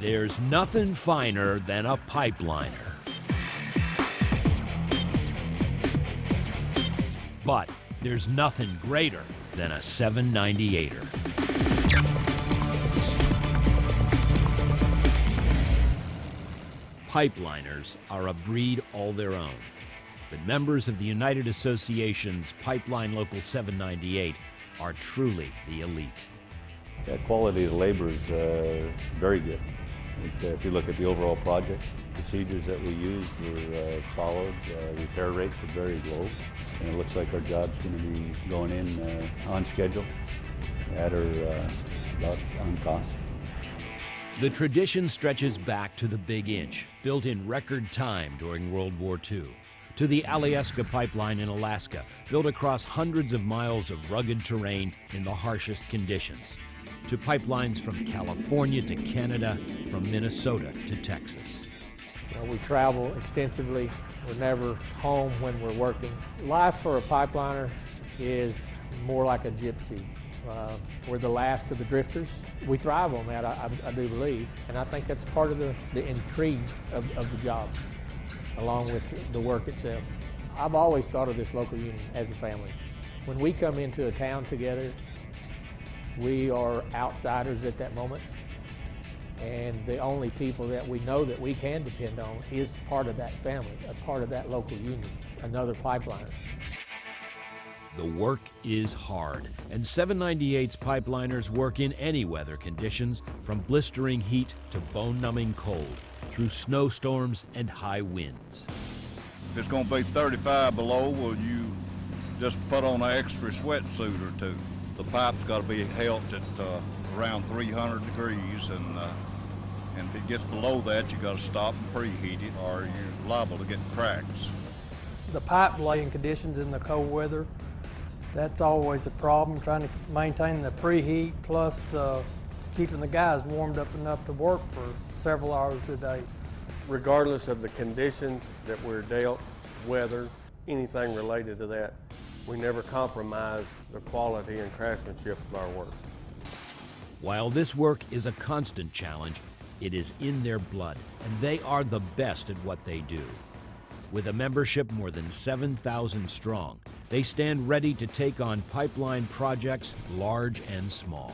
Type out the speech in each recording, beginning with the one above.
There's nothing finer than a pipeliner. But there's nothing greater than a 798er. Pipeliners are a breed all their own. The members of the United Association's Pipeline Local 798 are truly the elite. The quality of the labor is very good. If you look at the overall project, procedures that we used were followed, repair rates are very low, and it looks like our job's going to be going in on schedule, at or about on cost. The tradition stretches back to the Big Inch, built in record time during World War II, to the Alyeska Pipeline in Alaska, built across hundreds of miles of rugged terrain in the harshest conditions, to pipelines from California to Canada, from Minnesota to Texas. We travel extensively. We're never home when we're working. Life for a pipeliner is more like a gypsy. We're the last of the drifters. We thrive on that, I do believe, and I think that's part of the intrigue of the job, along with the work itself. I've always thought of this local union as a family. When we come into a town together, we are outsiders at that moment, and the only people that we know that we can depend on is part of that family, a part of that local union, another pipeliner. The work is hard, and 798's pipeliners work in any weather conditions, from blistering heat to bone-numbing cold, through snowstorms and high winds. If it's going to be 35 below, well, you just put on an extra sweatsuit or two. The pipe's got to be held at around 300 degrees, and if it gets below that, you got to stop and preheat it, or you're liable to get cracks. The pipe laying conditions in the cold weather, that's always a problem, trying to maintain the preheat plus keeping the guys warmed up enough to work for several hours a day. Regardless of the conditions that we're dealt, weather, anything related to that, we never compromise the quality and craftsmanship of our work. While this work is a constant challenge, it is in their blood, and they are the best at what they do. With a membership more than 7,000 strong, they stand ready to take on pipeline projects large and small.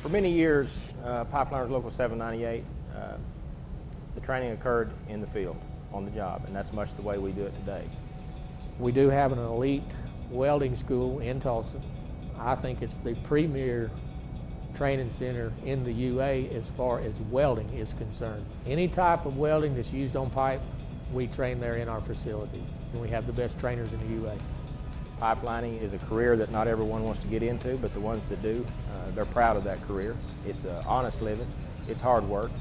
For many years, Pipeliners Local 798, the training occurred in the field, on the job, and that's much the way we do it today. We do have an elite welding school in Tulsa. I think it's the premier training center in the UA as far as welding is concerned. Any type of welding that's used on pipe, we train there in our facility, and we have the best trainers in the UA. Pipelining is a career that not everyone wants to get into, but the ones that do, they're proud of that career. It's an honest living, it's hard work.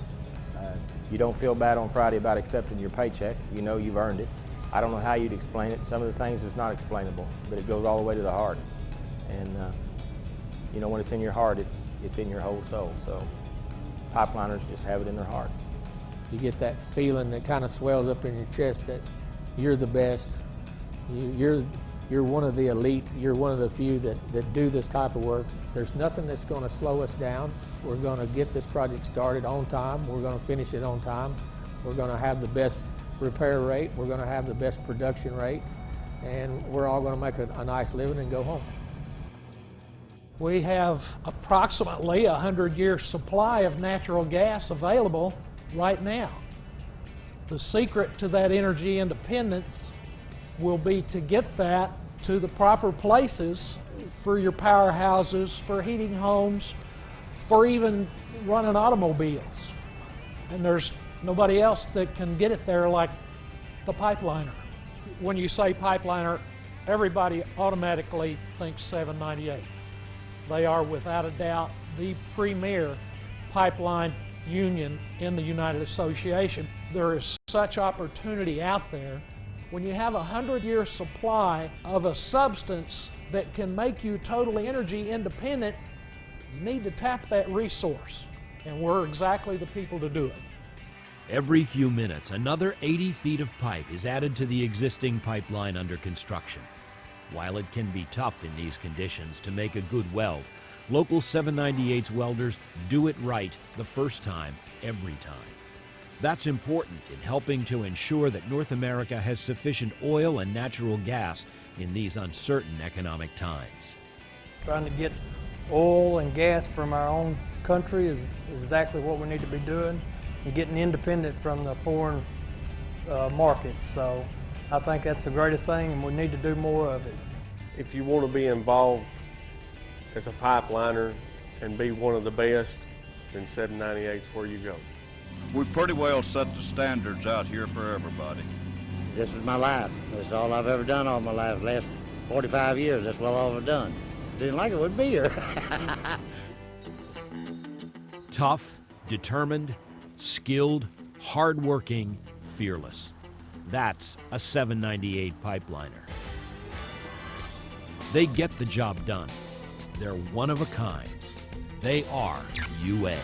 You don't feel bad on Friday about accepting your paycheck. You know you've earned it. I don't know how you'd explain it. Some of the things is not explainable, but it goes all the way to the heart. And you know, when it's in your heart, it's in your whole soul. So pipeliners just have it in their heart. You get that feeling that kind of swells up in your chest that you're the best. You're one of the elite. You're one of the few that do this type of work. There's nothing that's going to slow us down. We're going to get this project started on time. We're going to finish it on time. We're going to have the best repair rate. We're going to have the best production rate. And we're all going to make a nice living and go home. We have approximately a 100-year supply of natural gas available right now. The secret to that energy independence will be to get that to the proper places for your powerhouses, for heating homes, for even running automobiles. And there's nobody else that can get it there like the pipeliner. When you say pipeliner, everybody automatically thinks 798. They are without a doubt the premier pipeline union in the United Association. There is such opportunity out there. When you have a 100-year supply of a substance that can make you totally energy independent, you need to tap that resource, and we're exactly the people to do it. Every few minutes, another 80 feet of pipe is added to the existing pipeline under construction. While it can be tough in these conditions to make a good weld, Local 798's welders do it right the first time, every time. That's important in helping to ensure that North America has sufficient oil and natural gas in these uncertain economic times. Trying to get oil and gas from our own country is exactly what we need to be doing, and getting independent from the foreign markets. So I think that's the greatest thing, and we need to do more of it. If you want to be involved as a pipeliner and be one of the best, then 798's where you go. We pretty well set the standards out here for everybody. This is my life. That's all I've ever done all my life. Last 45 years, that's what I've done. Didn't like it, wouldn't be here. Tough, determined, skilled, hardworking, fearless. That's a 798 pipeliner. They get the job done. They're one of a kind. They are UA.